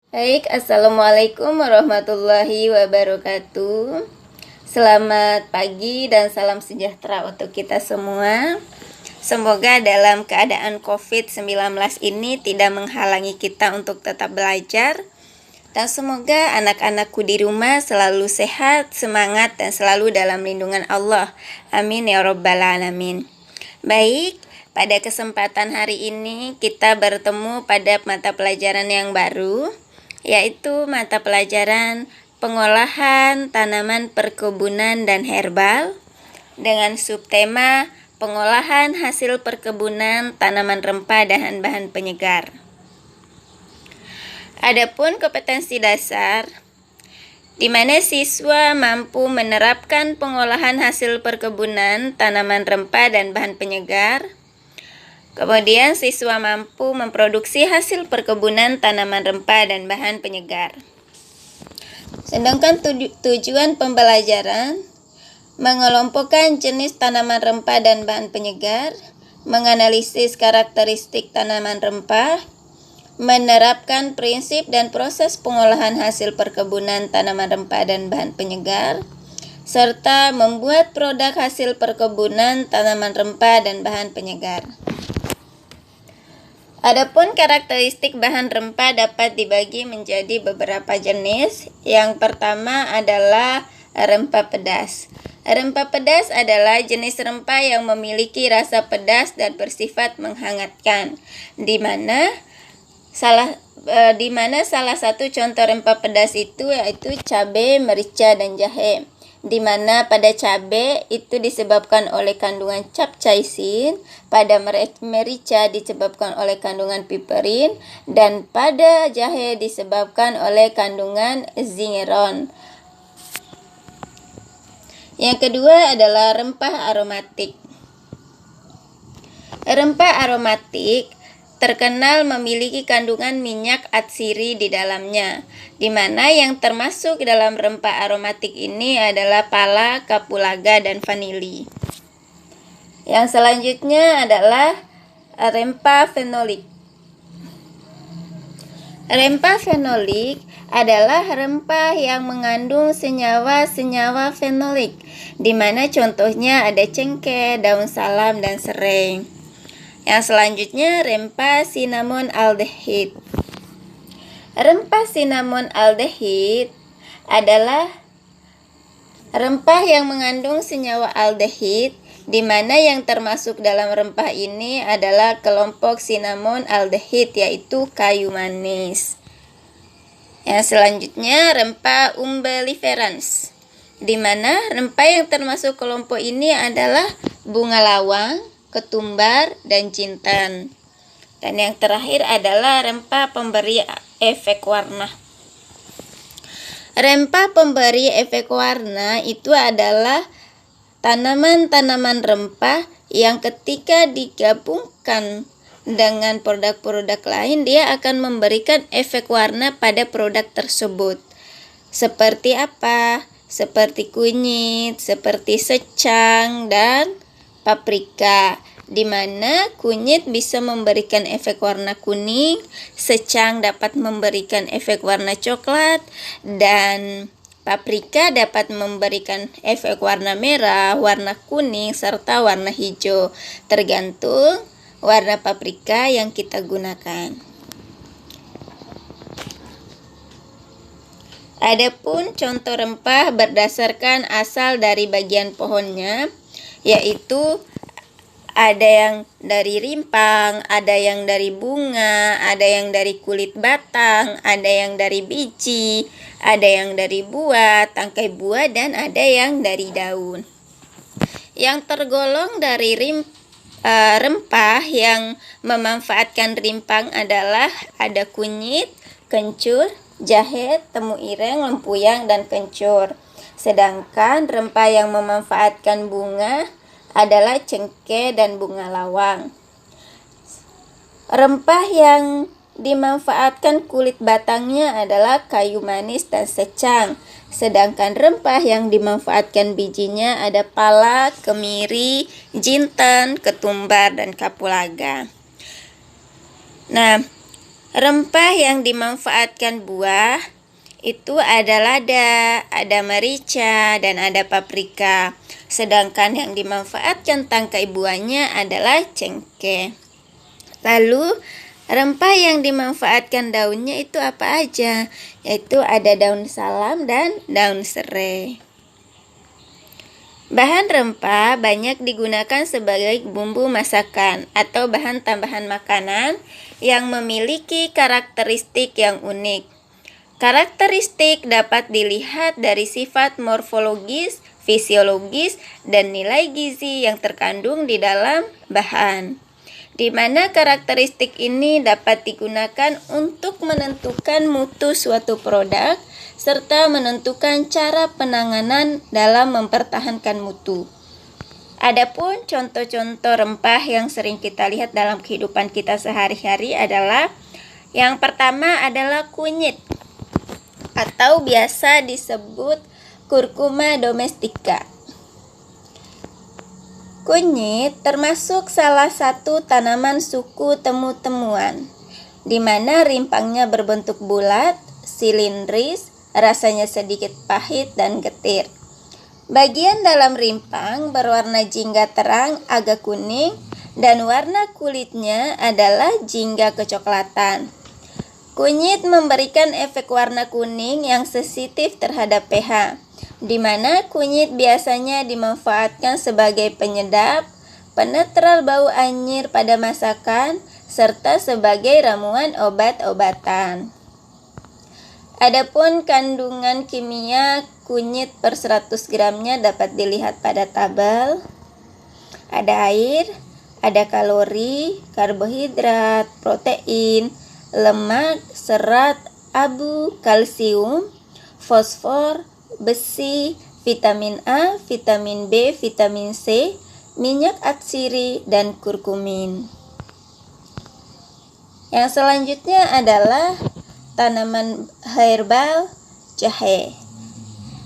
Baik, Assalamualaikum warahmatullahi wabarakatuh. Selamat pagi dan salam sejahtera untuk kita semua. Semoga dalam keadaan COVID-19 ini tidak menghalangi kita untuk tetap belajar. Dan semoga anak-anakku di rumah selalu sehat, semangat, dan selalu dalam lindungan Allah. Amin ya rabbal alamin. Baik, pada kesempatan hari ini kita bertemu pada mata pelajaran yang baru, yaitu mata pelajaran pengolahan tanaman perkebunan dan herbal dengan subtema pengolahan hasil perkebunan tanaman rempah dan bahan penyegar. Adapun kompetensi dasar, di mana siswa mampu menerapkan pengolahan hasil perkebunan tanaman rempah dan bahan penyegar. Kemudian siswa mampu memproduksi hasil perkebunan tanaman rempah dan bahan penyegar. Sedangkan tujuan pembelajaran mengelompokkan jenis tanaman rempah dan bahan penyegar, menganalisis karakteristik tanaman rempah, menerapkan prinsip dan proses pengolahan hasil perkebunan tanaman rempah dan bahan penyegar, serta membuat produk hasil perkebunan tanaman rempah dan bahan penyegar. Adapun karakteristik bahan rempah dapat dibagi menjadi beberapa jenis. Yang pertama adalah rempah pedas. Rempah pedas adalah jenis rempah yang memiliki rasa pedas dan bersifat menghangatkan, di mana salah satu contoh rempah pedas itu yaitu cabai, merica, dan jahe. Di mana pada cabai itu disebabkan oleh kandungan capsaicin, pada merica disebabkan oleh kandungan piperin, dan pada jahe disebabkan oleh kandungan zingeron. Yang kedua adalah rempah aromatik. Rempah aromatik terkenal memiliki kandungan minyak atsiri di dalamnya, di mana yang termasuk dalam rempah aromatik ini adalah pala, kapulaga, dan vanili. Yang selanjutnya adalah rempah fenolik. Rempah fenolik adalah rempah yang mengandung senyawa-senyawa fenolik, di mana contohnya ada cengkeh, daun salam, dan serai. Yang selanjutnya rempah cinnamon aldehid. Rempah cinnamon aldehid adalah rempah yang mengandung senyawa aldehid, di mana yang termasuk dalam rempah ini adalah kelompok cinnamon aldehid, yaitu kayu manis. Yang selanjutnya rempah umbelliferans, di mana rempah yang termasuk kelompok ini adalah bunga lawang, ketumbar, dan jintan. Dan yang terakhir adalah rempah pemberi efek warna. Rempah pemberi efek warna itu adalah tanaman-tanaman rempah yang ketika digabungkan dengan produk-produk lain, dia akan memberikan efek warna pada produk tersebut. Seperti apa? Seperti kunyit, seperti secang, dan paprika, di mana kunyit bisa memberikan efek warna kuning, secang dapat memberikan efek warna coklat, dan paprika dapat memberikan efek warna merah, warna kuning, serta warna hijau, tergantung warna paprika yang kita gunakan. Adapun contoh rempah berdasarkan asal dari bagian pohonnya, yaitu ada yang dari rimpang, ada yang dari bunga, ada yang dari kulit batang, ada yang dari biji, ada yang dari buah, tangkai buah, dan ada yang dari daun. Yang tergolong dari rempah yang memanfaatkan rimpang adalah ada kunyit, kencur, jahe, temu ireng, lempuyang, dan kencur. Sedangkan rempah yang memanfaatkan bunga adalah cengkeh dan bunga lawang. Rempah yang dimanfaatkan kulit batangnya adalah kayu manis dan secang. Sedangkan rempah yang dimanfaatkan bijinya ada pala, kemiri, jinten, ketumbar, dan kapulaga. Nah, Rempah yang dimanfaatkan buah itu ada lada, ada merica, dan ada paprika. Sedangkan yang dimanfaatkan tangkai buahnya adalah cengkeh. Lalu, rempah yang dimanfaatkan daunnya itu apa aja? Yaitu ada daun salam dan daun serai. Bahan rempah banyak digunakan sebagai bumbu masakan atau bahan tambahan makanan yang memiliki karakteristik yang unik. Karakteristik dapat dilihat dari sifat morfologis, fisiologis, dan nilai gizi yang terkandung di dalam bahan, di mana karakteristik ini dapat digunakan untuk menentukan mutu suatu produk serta menentukan cara penanganan dalam mempertahankan mutu. Adapun contoh-contoh rempah yang sering kita lihat dalam kehidupan kita sehari-hari adalah yang pertama adalah kunyit atau biasa disebut curcuma domestica. Kunyit termasuk salah satu tanaman suku temu-temuan, di mana rimpangnya berbentuk bulat, silindris, rasanya sedikit pahit dan getir. Bagian dalam rimpang berwarna jingga terang agak kuning dan warna kulitnya adalah jingga kecoklatan. Kunyit memberikan efek warna kuning yang sensitif terhadap pH, di mana kunyit biasanya dimanfaatkan sebagai penyedap, penetral bau anyir pada masakan, serta sebagai ramuan obat-obatan. Adapun kandungan kimia kunyit per 100 gramnya dapat dilihat pada tabel. Ada air, ada kalori, karbohidrat, protein, lemak, serat, abu, kalsium, fosfor, besi, vitamin A, vitamin B, vitamin C, minyak atsiri, dan kurkumin. Yang selanjutnya adalah tanaman herbal jahe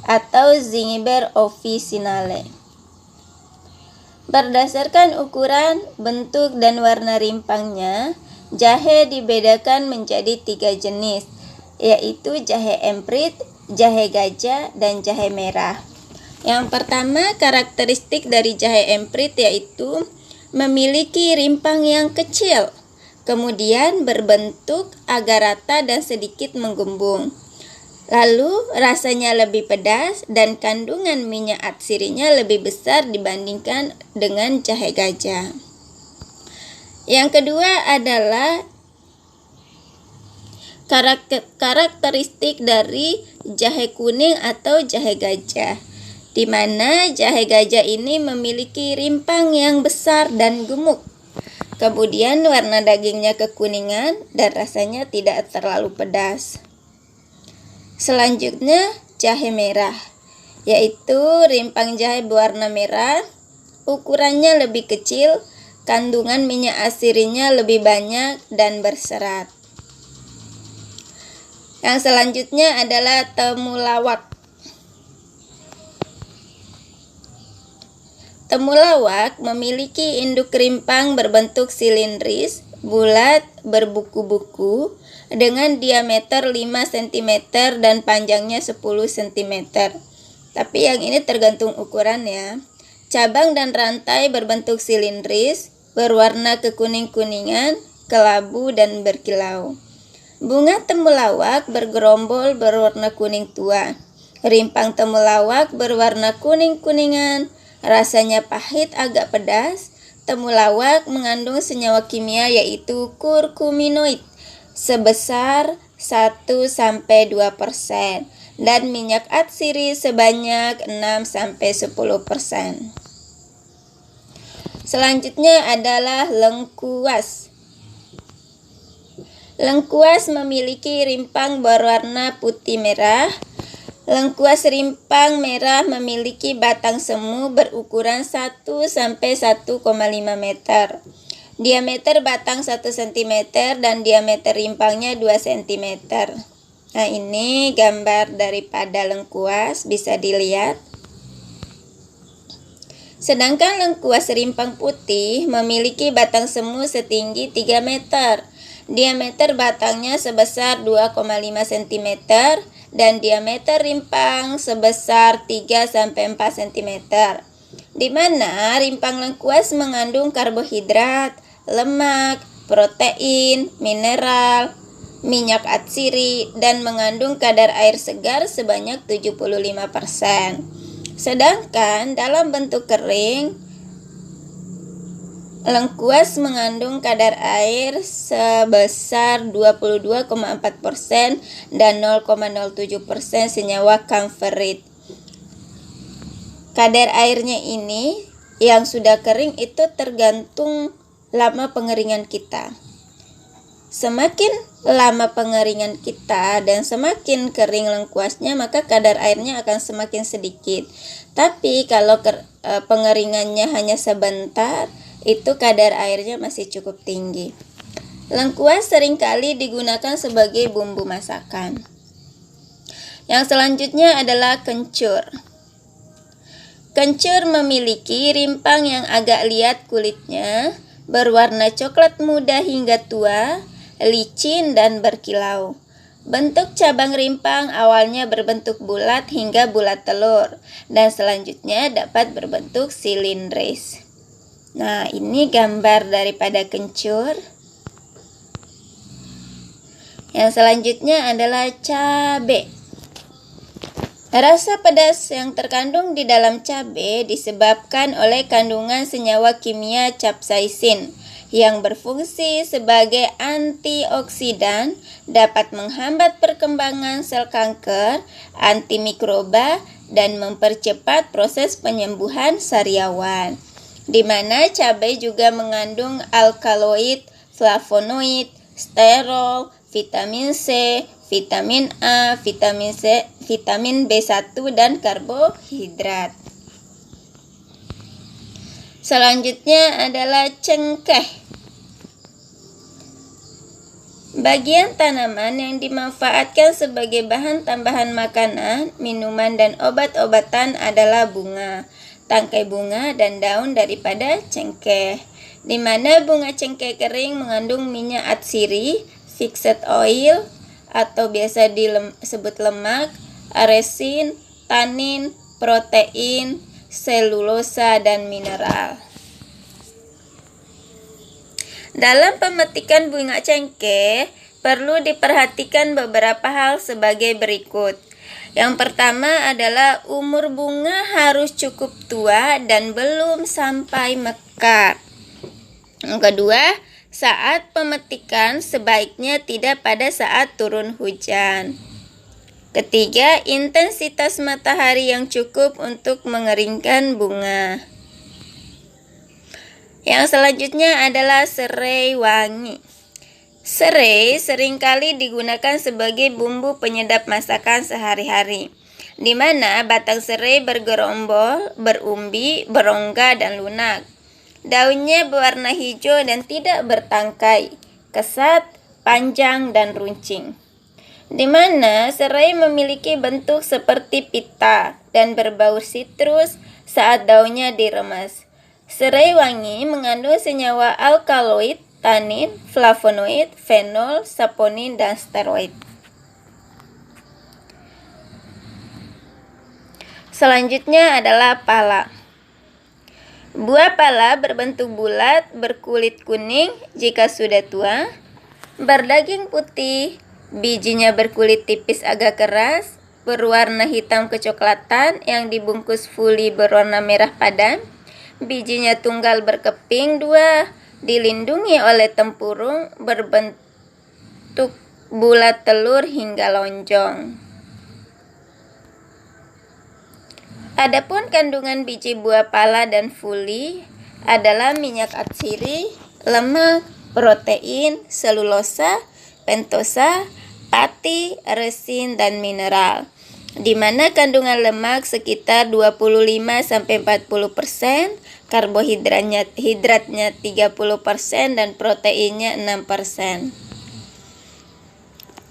atau Zingiber officinale. Berdasarkan ukuran, bentuk, dan warna rimpangnya, jahe dibedakan menjadi 3 jenis, yaitu jahe emprit, jahe gajah, dan jahe merah. Yang pertama, karakteristik dari jahe emprit yaitu memiliki rimpang yang kecil, kemudian berbentuk agak rata dan sedikit menggembung. Lalu rasanya lebih pedas dan kandungan minyak atsirinya lebih besar dibandingkan dengan jahe gajah. Yang kedua adalah karakteristik dari jahe kuning atau jahe gajah, di mana jahe gajah ini memiliki rimpang yang besar dan gemuk. Kemudian warna dagingnya kekuningan dan rasanya tidak terlalu pedas. Selanjutnya jahe merah, yaitu rimpang jahe berwarna merah, ukurannya lebih kecil, kandungan minyak asirinya lebih banyak dan berserat. Yang selanjutnya adalah temulawak. Temulawak memiliki induk rimpang berbentuk silindris, bulat, berbuku-buku, dengan diameter 5 cm dan panjangnya 10 cm. Tapi yang ini tergantung ukuran ya. Cabang dan rantai berbentuk silindris, berwarna kekuning-kuningan, kelabu, dan berkilau. Bunga temulawak bergerombol berwarna kuning tua. Rimpang temulawak berwarna kuning-kuningan, rasanya pahit agak pedas. Temulawak mengandung senyawa kimia yaitu kurkuminoid sebesar 1-2% dan minyak atsiri sebanyak 6-10%. Selanjutnya adalah lengkuas. Lengkuas memiliki rimpang berwarna putih merah. Lengkuas rimpang merah memiliki batang semu berukuran 1-1,5 meter. Diameter batang 1 cm dan diameter rimpangnya 2 cm. Nah, ini gambar daripada lengkuas bisa dilihat. Sedangkan lengkuas rimpang putih memiliki batang semu setinggi 3 meter Diameter batangnya sebesar 2,5 cm dan diameter rimpang sebesar 3-4 cm. Di mana rimpang lengkuas mengandung karbohidrat, lemak, protein, mineral, minyak atsiri, dan mengandung kadar air segar sebanyak 75%. Sedangkan dalam bentuk kering, lengkuas mengandung kadar air sebesar 22,4% dan 0,07% senyawa kamferit. Kadar airnya ini yang sudah kering itu tergantung lama pengeringan kita. Semakin lama pengeringan kita dan semakin kering lengkuasnya, maka kadar airnya akan semakin sedikit. Tapi kalau pengeringannya hanya sebentar, itu kadar airnya masih cukup tinggi. Lengkuas seringkali digunakan sebagai bumbu masakan. Yang selanjutnya adalah kencur. Kencur memiliki rimpang yang agak liat kulitnya, berwarna coklat muda hingga tua, licin dan berkilau. Bentuk cabang rimpang awalnya berbentuk bulat hingga bulat telur, dan selanjutnya dapat berbentuk silindris. Nah, ini gambar daripada kencur. Yang selanjutnya adalah cabai. Rasa pedas yang terkandung di dalam cabai disebabkan oleh kandungan senyawa kimia capsaicin yang berfungsi sebagai antioksidan, dapat menghambat perkembangan sel kanker, antimikroba, dan mempercepat proses penyembuhan sariawan. Di mana cabai juga mengandung alkaloid, flavonoid, sterol, vitamin C, vitamin A, vitamin B1 dan karbohidrat. Selanjutnya adalah cengkeh. Bagian tanaman yang dimanfaatkan sebagai bahan tambahan makanan, minuman, dan obat-obatan adalah bunga, tangkai bunga, dan daun daripada cengkeh. Di mana bunga cengkeh kering mengandung minyak atsiri, fixed oil, atau biasa disebut lemak, aresin, tanin, protein, selulosa, dan mineral. Dalam pemetikan bunga cengkeh, perlu diperhatikan beberapa hal sebagai berikut. Yang pertama adalah umur bunga harus cukup tua dan belum sampai mekar. Yang kedua, saat pemetikan sebaiknya tidak pada saat turun hujan. Ketiga, intensitas matahari yang cukup untuk mengeringkan bunga. Yang selanjutnya adalah serai wangi. Serai seringkali digunakan sebagai bumbu penyedap masakan sehari-hari, di mana batang serai bergerombol, berumbi, berongga, dan lunak. Daunnya berwarna hijau dan tidak bertangkai, kesat, panjang, dan runcing. Di mana serai memiliki bentuk seperti pita dan berbau sitrus saat daunnya diremas. Serai wangi mengandung senyawa alkaloid, tanin, flavonoid, fenol, saponin, dan steroid. Selanjutnya adalah pala. Buah pala berbentuk bulat, berkulit kuning jika sudah tua, berdaging putih, bijinya berkulit tipis agak keras, berwarna hitam kecoklatan yang dibungkus fuli berwarna merah padam. Bijinya tunggal berkeping dua, dilindungi oleh tempurung, berbentuk bulat telur hingga lonjong. Adapun kandungan biji buah pala dan fuli adalah minyak atsiri, lemak, protein, selulosa, pentosa, pati, resin, dan mineral. Di mana kandungan lemak sekitar 25-40%, karbohidratnya 30% dan proteinnya 6%.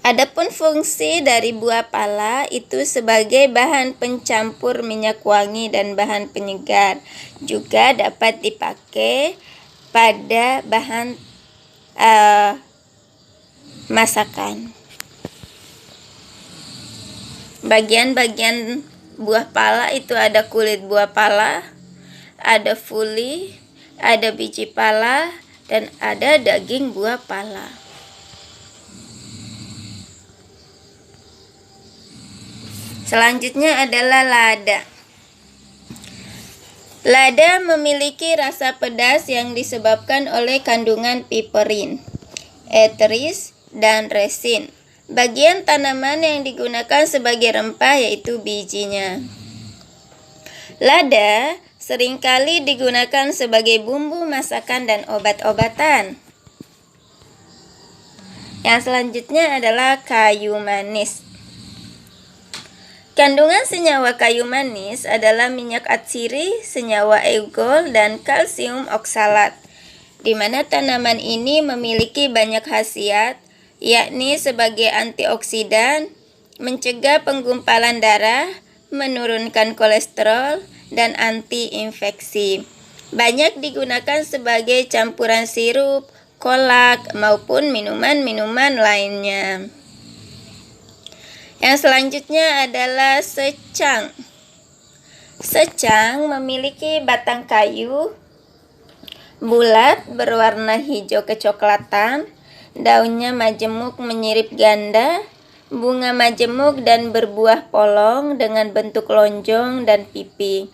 Adapun fungsi dari buah pala itu sebagai bahan pencampur minyak wangi dan bahan penyegar. Juga dapat dipakai pada bahan masakan. Bagian-bagian buah pala itu ada kulit buah pala, ada fuli, ada biji pala, dan ada daging buah pala. Selanjutnya adalah lada. Lada memiliki rasa pedas yang disebabkan oleh kandungan piperin, eteris, dan resin. Bagian tanaman yang digunakan sebagai rempah yaitu bijinya. Lada seringkali digunakan sebagai bumbu masakan dan obat-obatan. Yang selanjutnya adalah kayu manis. Kandungan senyawa kayu manis adalah minyak atsiri, senyawa eugol, dan kalsium oksalat, di mana tanaman ini memiliki banyak khasiat, yakni sebagai antioksidan, mencegah penggumpalan darah, menurunkan kolesterol, dan anti-infeksi. Banyak digunakan sebagai campuran sirup, kolak, maupun minuman-minuman lainnya. Yang selanjutnya adalah secang. Secang memiliki batang kayu bulat berwarna hijau kecoklatan, daunnya majemuk menyirip ganda, bunga majemuk dan berbuah polong dengan bentuk lonjong dan pipi,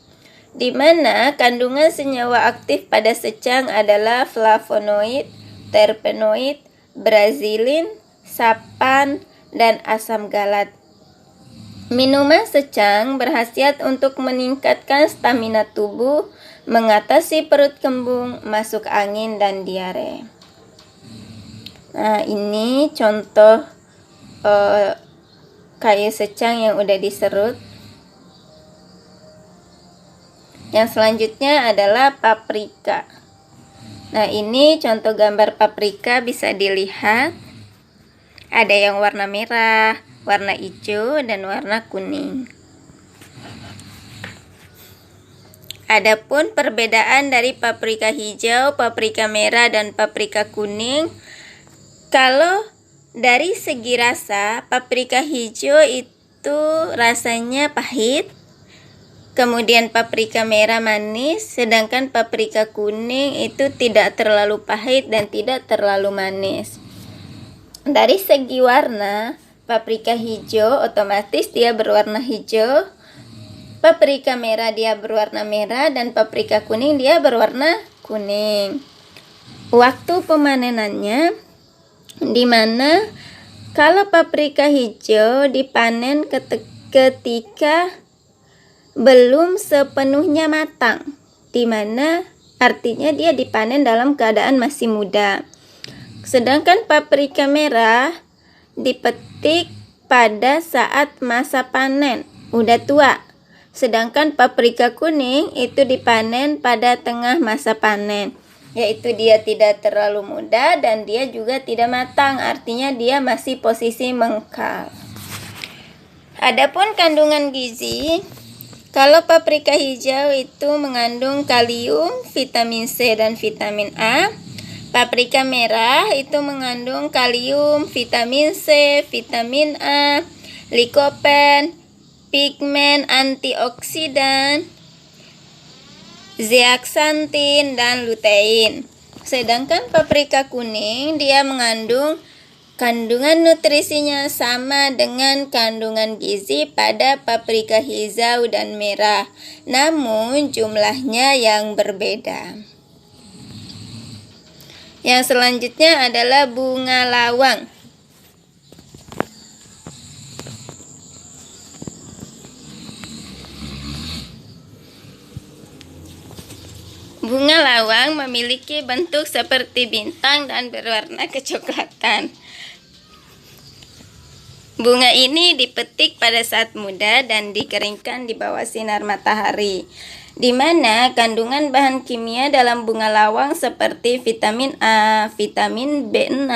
di mana kandungan senyawa aktif pada secang adalah flavonoid, terpenoid, brazilin, sapan, dan asam galat. Minuman secang berkhasiat untuk meningkatkan stamina tubuh, mengatasi perut kembung, masuk angin, dan diare. Nah, ini contoh kayu secang yang udah diserut. Yang selanjutnya adalah paprika. Nah, ini contoh gambar paprika bisa dilihat. Ada yang warna merah, warna hijau, dan warna kuning. Adapun perbedaan dari paprika hijau, paprika merah, dan paprika kuning, kalau dari segi rasa, paprika hijau itu rasanya pahit, kemudian paprika merah manis, sedangkan paprika kuning itu tidak terlalu pahit dan tidak terlalu manis. Dari segi warna, paprika hijau otomatis dia berwarna hijau, paprika merah dia berwarna merah, dan paprika kuning dia berwarna kuning. Waktu pemanenannya, di mana kalau paprika hijau dipanen ketika belum sepenuhnya matang, di mana artinya dia dipanen dalam keadaan masih muda. Sedangkan paprika merah dipetik pada saat masa panen, udah tua. Sedangkan paprika kuning itu dipanen pada tengah masa panen, yaitu dia tidak terlalu muda dan dia juga tidak matang, artinya dia masih posisi mengkal. Adapun kandungan gizi, kalau paprika hijau itu mengandung kalium, vitamin C, dan vitamin A. Paprika merah itu mengandung kalium, vitamin C, vitamin A, likopen, pigmen antioksidan, zeaksantin, dan lutein. Sedangkan paprika kuning dia mengandung kandungan nutrisinya sama dengan kandungan gizi pada paprika hijau dan merah, namun jumlahnya yang berbeda. Yang selanjutnya adalah bunga lawang. Bunga lawang memiliki bentuk seperti bintang dan berwarna kecoklatan. Bunga ini dipetik pada saat muda dan dikeringkan di bawah sinar matahari, di mana kandungan bahan kimia dalam bunga lawang seperti vitamin A, vitamin B6,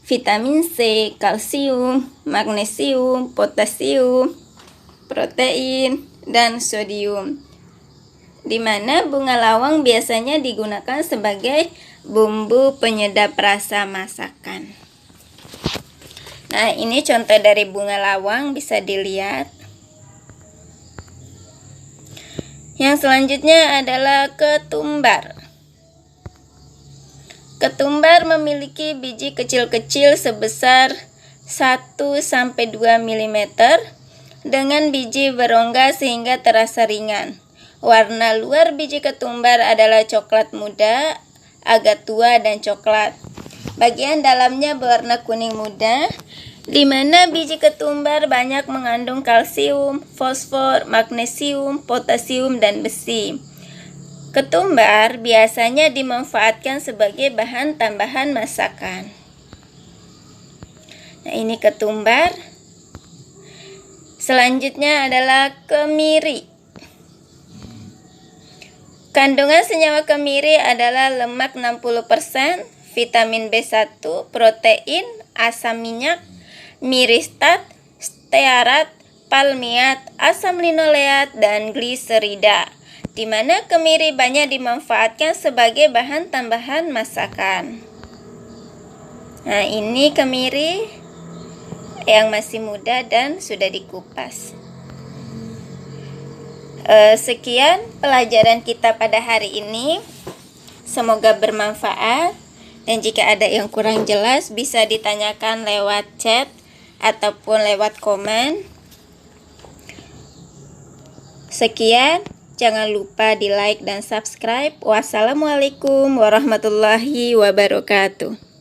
vitamin C, kalsium, magnesium, potasium, protein, dan sodium. Di mana bunga lawang biasanya digunakan sebagai bumbu penyedap rasa masakan. Nah, ini contoh dari bunga lawang, bisa dilihat. Yang selanjutnya adalah ketumbar. Ketumbar memiliki biji kecil-kecil sebesar 1-2 mm dengan biji berongga sehingga terasa ringan. Warna luar biji ketumbar adalah coklat muda, agak tua dan coklat. Bagian dalamnya berwarna kuning muda, di mana biji ketumbar banyak mengandung kalsium, fosfor, magnesium, potasium, dan besi. Ketumbar biasanya dimanfaatkan sebagai bahan tambahan masakan. Nah, ini ketumbar. Selanjutnya adalah kemiri. Kandungan senyawa kemiri adalah lemak 60%, vitamin B1, protein, asam minyak, miristat, stearat, palmiat, asam linoleat, dan gliserida, di mana kemiri banyak dimanfaatkan sebagai bahan tambahan masakan. Nah, ini kemiri yang masih muda dan sudah dikupas. Sekian pelajaran kita pada hari ini. Semoga bermanfaat, dan jika ada yang kurang jelas bisa ditanyakan lewat chat ataupun lewat komen. Sekian, jangan lupa di like dan subscribe. Wassalamualaikum warahmatullahi wabarakatuh.